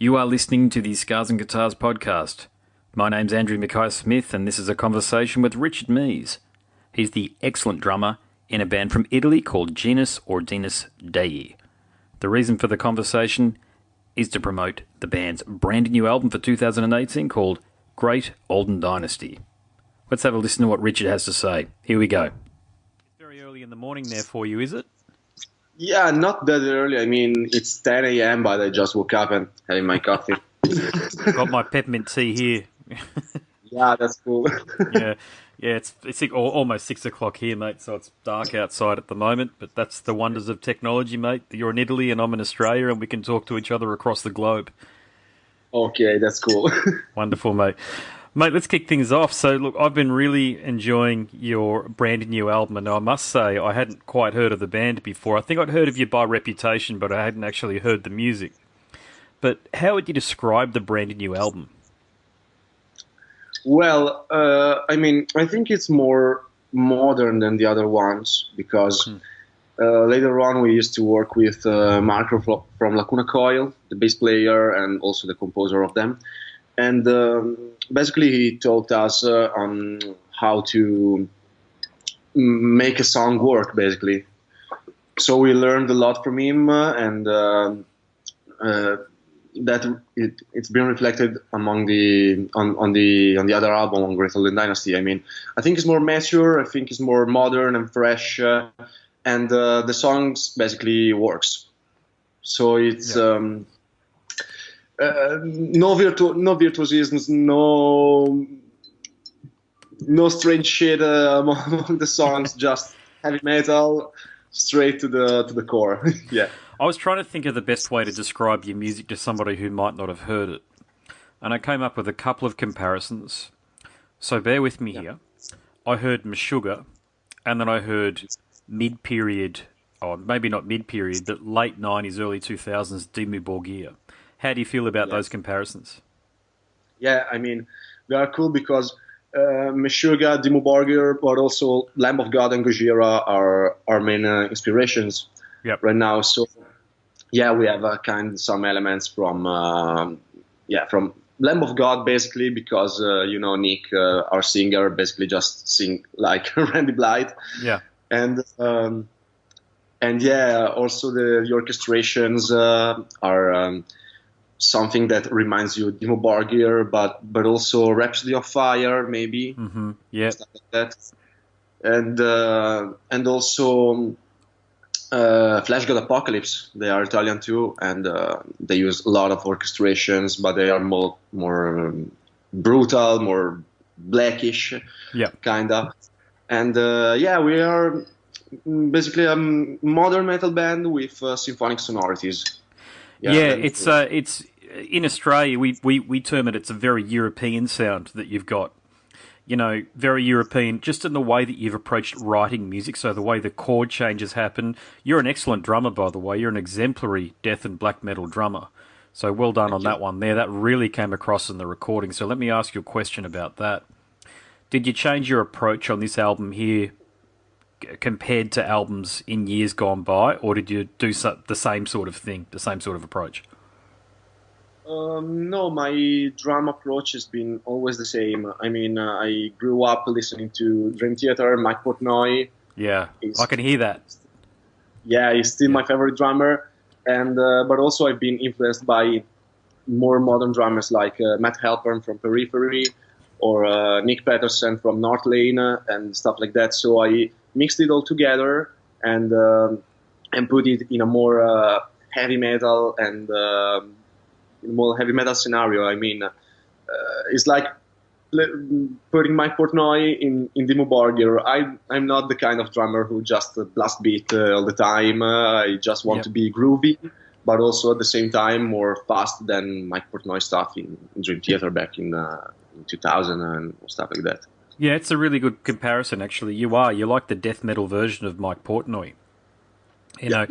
You are listening to the Scars and Guitars podcast. My name's Andrew Mackay-Smith, and this is a conversation with Richard Meiz. He's the excellent drummer in a band from Italy called Genus Ordinis Dei. The reason for the conversation is to promote the band's brand new album for 2018 called Great Olden Dynasty. Let's have a listen to what Richard has to say. Here we go. It's very early in the morning there for you, is it? Yeah, not that early. I mean, it's 10 a.m., but I just woke up and having my coffee. Got my peppermint tea here. Yeah, that's cool. Yeah, it's almost 6 o'clock here, mate, so it's dark outside at the moment, but that's the wonders of technology, mate. You're in Italy and I'm in Australia, and we can talk to each other across the globe. Okay, that's cool. Wonderful, mate. Mate, let's kick things off. So, look, I've been really enjoying your brand new album, and I must say I hadn't quite heard of the band before. I think I'd heard of you by reputation, but I hadn't actually heard the music. But how would you describe the brand new album? Well, I think it's more modern than the other ones because later on we used to work with Marco from Lacuna Coil, the bass player and also the composer of them. And basically he taught us on how to make a song work, basically. So we learned a lot from him, and that it's been reflected among on the other album, on Great Olden Dynasty. I mean, I think it's more mature, I think it's more modern and fresh, and the songs basically works. So it's no virtuosisms, no strange shit among the songs, just heavy metal straight to the core. Yeah. I was trying to think of the best way to describe your music to somebody who might not have heard it, and I came up with a couple of comparisons. So bear with me here. I heard Meshuggah, and then I heard mid-period, or maybe not mid-period, but late 90s, early 2000s Dimmu Borgir. How do you feel about those comparisons? Yeah, I mean, they are cool because Meshuggah, Dimmu Borgir, but also Lamb of God and Gojira are our main inspirations right now. So, yeah, we have some elements from Lamb of God, basically, because, Nick, our singer, basically just sing like Randy Blythe. Yeah. And also the orchestrations are something that reminds you of Dimmu Borgir, but also Rhapsody of Fire, maybe. Mm-hmm. Yeah. Stuff like that. And also Flash God Apocalypse. They are Italian too, and they use a lot of orchestrations, but they are more brutal, more blackish, kind of. And we are basically a modern metal band with symphonic sonorities. It's in Australia we term it's a very European sound that you've got. You know, very European, just in the way that you've approached writing music, so the way the chord changes happen. You're an excellent drummer, by the way. You're an exemplary death and black metal drummer. So well done on that one there. That really came across in the recording. So let me ask you a question about that. Did you change your approach on this album here compared to albums in years gone by, or did you do the same sort of thing, the same sort of approach? No, my drum approach has been always the same. I mean, I grew up listening to Dream Theater, Mike Portnoy. Yeah, I can hear that. Yeah, he's still my favorite drummer. And but also I've been influenced by more modern drummers like Matt Halpern from Periphery or Nick Peterson from North Lane and stuff like that. So I mixed it all together and put it in a more heavy metal and more heavy metal scenario. I mean, it's like putting Mike Portnoy in Dimmu Borgir. I'm not the kind of drummer who just blast beat all the time. I just want to be groovy, but also at the same time more fast than Mike Portnoy stuff in Dream Theater back in 2000 and stuff like that. Yeah, it's a really good comparison, actually. You're like the death metal version of Mike Portnoy. You know,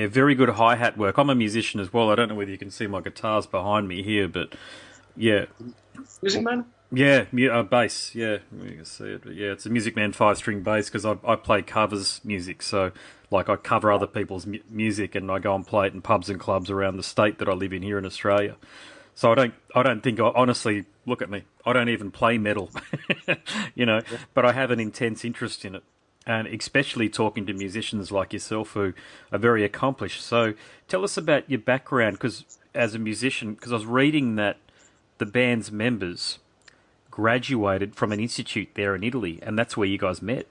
very good hi-hat work. I'm a musician as well. I don't know whether you can see my guitars behind me here, but yeah. Music Man? Yeah, bass. Yeah, you can see it. But yeah, it's a Music Man 5-string bass because I play covers music, so Like I cover other people's music and I go and play it in pubs and clubs around the state that I live in here in Australia. So I don't think, honestly, look at me, I don't even play metal, but I have an intense interest in it. And especially talking to musicians like yourself who are very accomplished. So tell us about your background, because as a musician, because I was reading that the band's members graduated from an institute there in Italy, and that's where you guys met.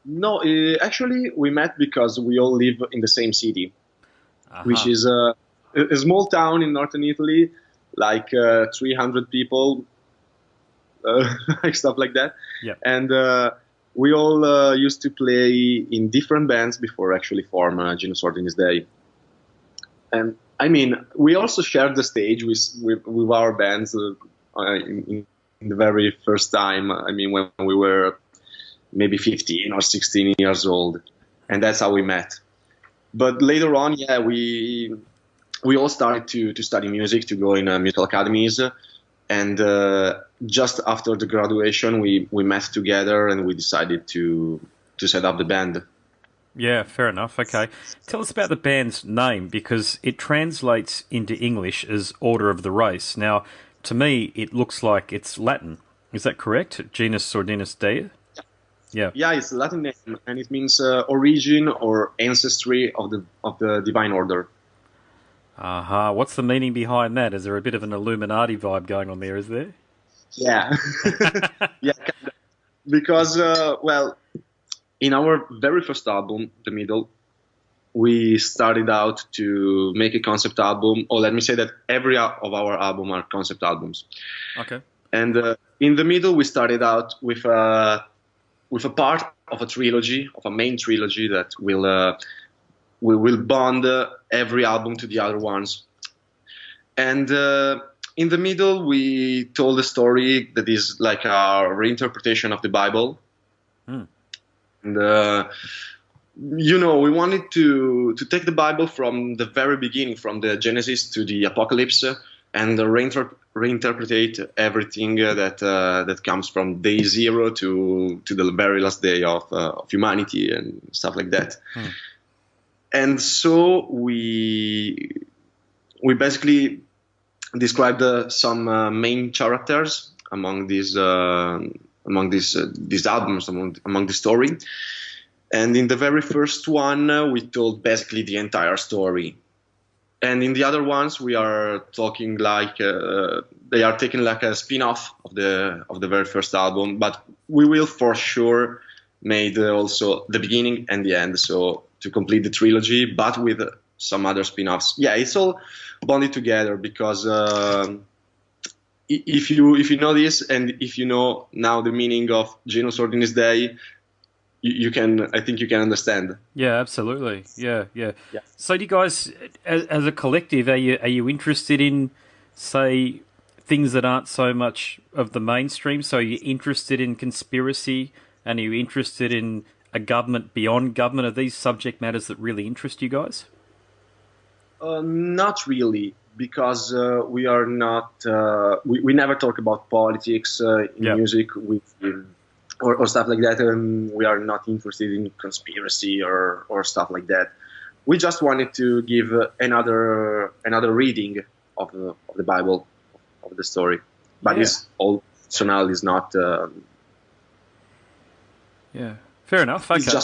No, actually, we met because we all live in the same city, which is a small town in northern Italy, like 300 people, like stuff like that. Yeah. And we all used to play in different bands before actually form Genus Ordinis Dei. And I mean, we also shared the stage with our bands in the very first time. I mean, when we were maybe 15 or 16 years old, and that's how we met. But later on, yeah, we all started to study music, to go in musical academies, and just after the graduation, we met together and we decided to set up the band. Yeah, fair enough. Okay. Tell us about the band's name, because it translates into English as Order of the Race. Now, to me, it looks like it's Latin. Is that correct? Genus Ordinis Dei? Yeah. Yeah, it's a Latin name, and it means origin or ancestry of the divine order. What's the meaning behind that? Is there a bit of an Illuminati vibe going on there, is there? Yeah. Yeah, kind of. Because, well, in our very first album, The Middle, we started out to make a concept album, or let me say that every of our album are concept albums. Okay. And in The Middle, we started out with a part of a trilogy, of a main trilogy that will bond every album to the other ones. And in The Middle, we told a story that is like a reinterpretation of the Bible. And, we wanted to take the Bible from the very beginning, from the Genesis to the Apocalypse, and reinterpret everything that comes from day zero to the very last day of humanity and stuff like that. And so we basically described some main characters among these albums, among the story. And in the very first one, we told basically the entire story. And in the other ones, we are talking like they are taking like a spin-off of the very first album. But we will for sure made also the beginning and the end, so to complete the trilogy, but with some other spin-offs. Yeah, it's all bonded together because if you know this, and if you know now the meaning of Genus Ordinis Dei, I think you can understand. Yeah, absolutely. Yeah. So, do you guys, as a collective, are you interested in, say, things that aren't so much of the mainstream? So, are you interested in conspiracy, and are you interested in a government beyond government? Are these subject matters that really interest you guys? Not really, because we are not. We never talk about politics in music. Or stuff like that, and we are not interested in conspiracy or stuff like that. We just wanted to give another reading of the Bible, of the story, but it's all personal. Is not. Yeah, fair enough. Okay.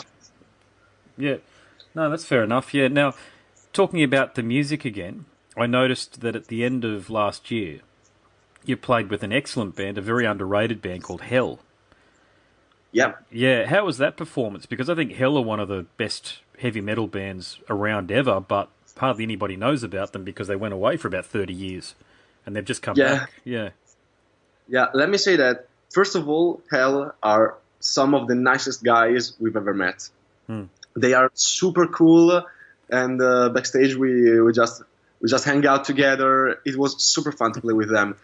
Yeah, no, that's fair enough. Yeah. Now, talking about the music again, I noticed that at the end of last year, you played with an excellent band, a very underrated band called Hell. Yeah. Yeah, how was that performance? Because I think Hell are one of the best heavy metal bands around ever, but hardly anybody knows about them because they went away for about 30 years and they've just come back. Yeah. Yeah, let me say that, first of all, Hell are some of the nicest guys we've ever met. They are super cool, and backstage we just hang out together. It was super fun to play with them.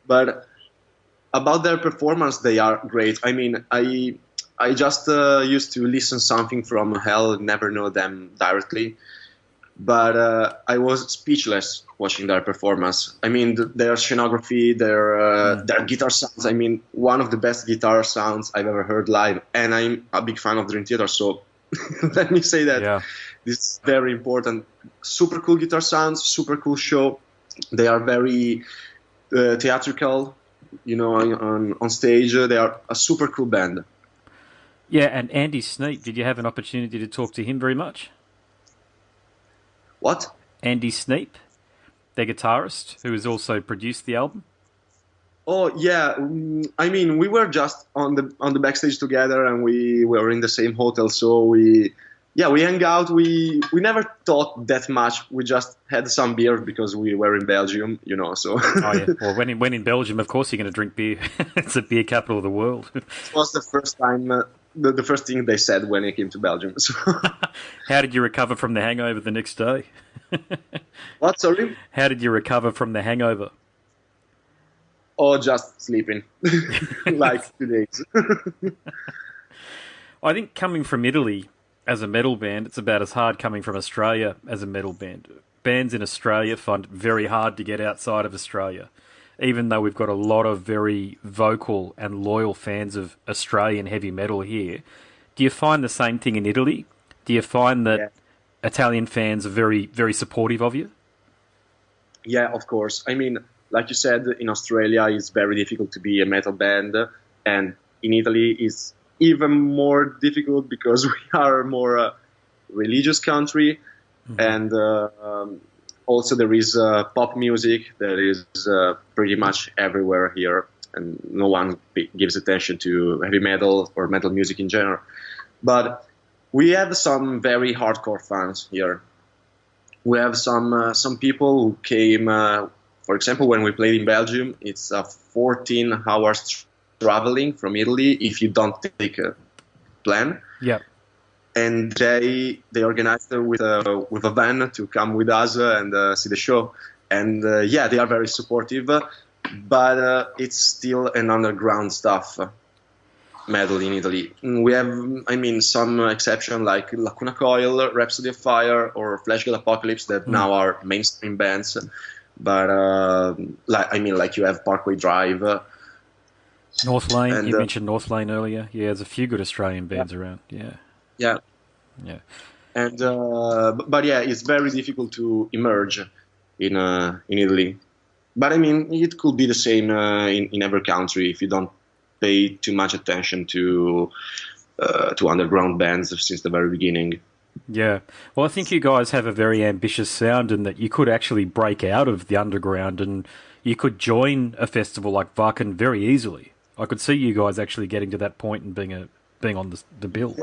But about their performance, they are great. I mean, I just used to listen something from Hell, never know them directly, but I was speechless watching their performance. I mean, their scenography, their guitar sounds. I mean, one of the best guitar sounds I've ever heard live, and I'm a big fan of Dream Theater, so Let me say that. Yeah. This is very important. Super cool guitar sounds, super cool show. They are very theatrical, on stage. They are a super cool band. Yeah, and Andy Sneap, did you have an opportunity to talk to him very much? What? Andy Sneap, their guitarist, who has also produced the album. Oh yeah, I mean, we were just on the backstage together, and we were in the same hotel, so we hang out. We never talked that much. We just had some beer because we were in Belgium, So Oh yeah, well, when in Belgium, of course, you're going to drink beer. It's the beer capital of the world. It was the first time, the first thing they said when I came to Belgium. So. How did you recover from the hangover the next day? What? Sorry? How did you recover from the hangover? Or just sleeping, like 2 days. I think coming from Italy as a metal band, it's about as hard coming from Australia as a metal band. Bands in Australia find it very hard to get outside of Australia, even though we've got a lot of very vocal and loyal fans of Australian heavy metal here. Do you find the same thing in Italy? Do you find that Italian fans are very, very supportive of you? Yeah, of course. I mean, like you said, in Australia it's very difficult to be a metal band, and in Italy it's even more difficult because we are more a religious country, and also there is pop music that is pretty much everywhere here, and no one gives attention to heavy metal or metal music in general. But we have some very hardcore fans here. We have some people who came. For example, when we played in Belgium, it's 14 hours traveling from Italy if you don't take a plan. Yeah. And they organized with a van to come with us and see the show. And they are very supportive, but it's still an underground stuff. Metal in Italy. We have, some exception like Lacuna Coil, Rhapsody of Fire, or Fleshgate Apocalypse that now are mainstream bands. But like you have Parkway Drive, North Lane. You mentioned North Lane earlier. Yeah, there's a few good Australian bands around. Yeah. And but it's very difficult to emerge in Italy. But it could be the same in every country if you don't pay too much attention to underground bands since the very beginning. Yeah. Well, I think you guys have a very ambitious sound in that you could actually break out of the underground and you could join a festival like Wacken very easily. I could see you guys actually getting to that point and being on the bill.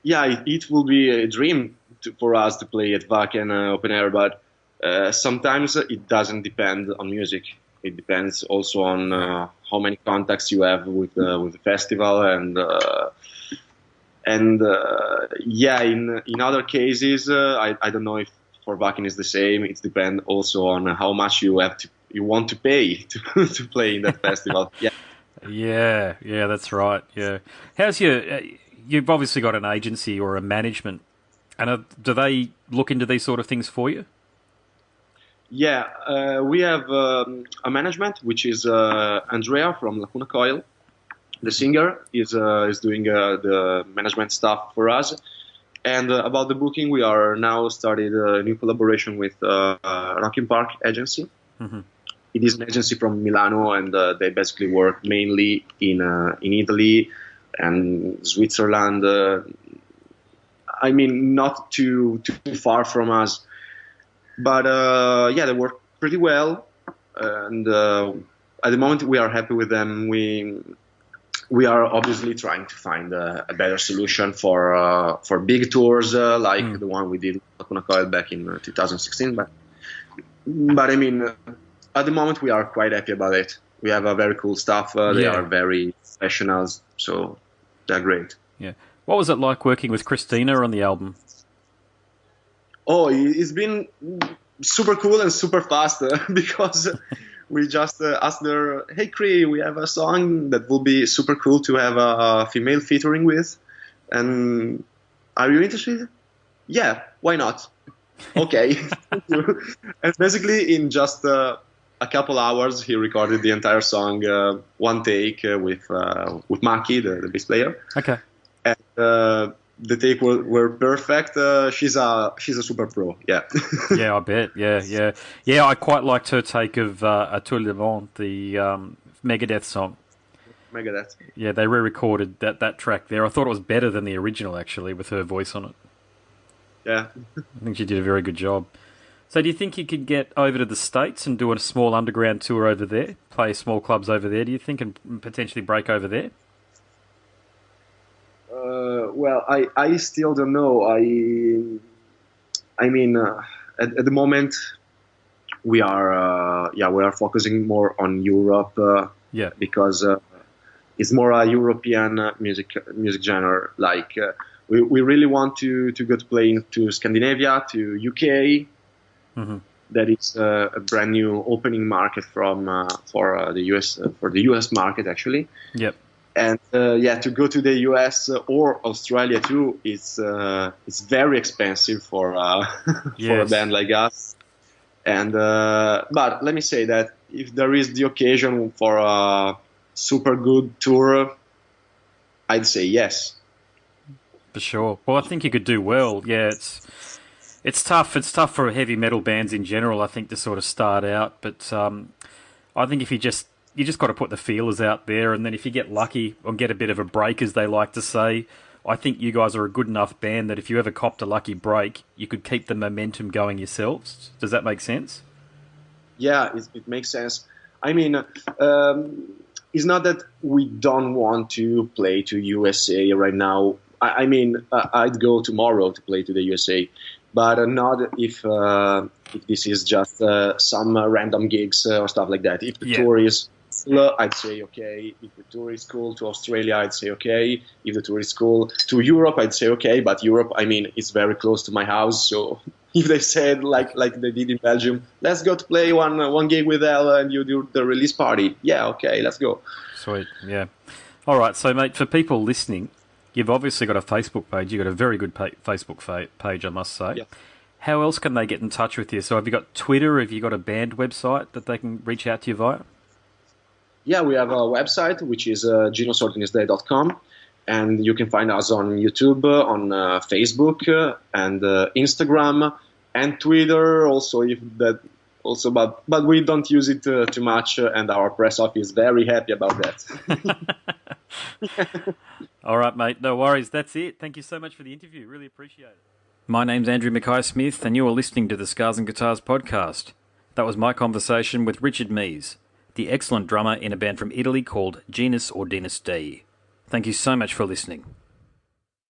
It will be a dream for us to play at Wacken open air, but sometimes it doesn't depend on music. It depends also on how many contacts you have with the festival, and in other cases, I don't know if for Wacken is the same. It depends also on how much you want to pay to play in that festival. Yeah, that's right. Yeah, how's you've obviously got an agency or a management, and do they look into these sort of things for you? Yeah, we have a management, which is Andrea from Lacuna Coil. The singer is doing the management stuff for us. And about the booking, we are now started a new collaboration with Rockin' Park Agency. Mm-hmm. It is an agency from Milano, and they basically work mainly in Italy and Switzerland. Not too far from us. But they work pretty well, and at the moment we are happy with them. We are obviously trying to find a better solution for big tours like the one we did with Lacuna Coil back in 2016. But at the moment we are quite happy about it. We have a very cool staff. They are very professionals, so they're great. Yeah. What was it like working with Christina on the album? Oh, it's been super cool and super fast because we just asked her, "Hey, Cree, we have a song that will be super cool to have a female featuring with, and are you interested?" "Yeah, why not?" "Okay." And basically, in just a couple hours, he recorded the entire song, one take with Maki, the bass player. Okay. And the take were perfect. She's a super pro. Yeah. Yeah, I bet. Yeah. I quite liked her take of "A Tout le Monde," the Megadeth song. Megadeth. Yeah, they re-recorded that track there. I thought it was better than the original, actually, with her voice on it. Yeah. I think she did a very good job. So do you think you could get over to the States and do a small underground tour over there, play small clubs over there, do you think, and potentially break over there? Well, I still don't know. I mean, at the moment, we are focusing more on Europe. Because it's more a European music genre. Like we really want to go to play to Scandinavia, to UK. Mm-hmm. That is a brand new opening market for the US market actually. Yep. And to go to the US or Australia too, it's very expensive for for a band like us. And but let me say that if there is the occasion for a super good tour, I'd say yes. For sure. Well, I think you could do well. Yeah, it's tough. It's tough for heavy metal bands in general, I think, to sort of start out. But I think if you just got to put the feelers out there, and then if you get lucky or get a bit of a break, as they like to say, I think you guys are a good enough band that if you ever copped a lucky break, you could keep the momentum going yourselves. Does that make sense? Yeah, it makes sense. I mean, it's not that we don't want to play to USA right now. I mean, I'd go tomorrow to play to the USA, but not if this is just some random gigs or stuff like that. If the tour is cool, I'd say okay. If the tour is cool to Australia, I'd say okay. If the tour is cool to Europe, I'd say okay. But Europe, I mean, it's very close to my house, so if they said like they did in Belgium, let's go to play one gig with Ella and you do the release party. Yeah, okay, let's go. Sweet, yeah. All right, so mate, for people listening, you've obviously got a Facebook page. You've got a very good Facebook page, I must say. Yeah. How else can they get in touch with you? So have you got Twitter? Have you got a band website that they can reach out to you via? Yeah, we have a website, which is genusordinistdei.com. And you can find us on YouTube, on Facebook, and Instagram, and Twitter also. But we don't use it too much, and our press office is very happy about that. All right, mate. No worries. That's it. Thank you so much for the interview. Really appreciate it. My name's Andrew Mackay-Smith, and you are listening to the Scars and Guitars podcast. That was my conversation with Richard Meiz, the excellent drummer in a band from Italy called Genus Ordinis Dei. Thank you so much for listening.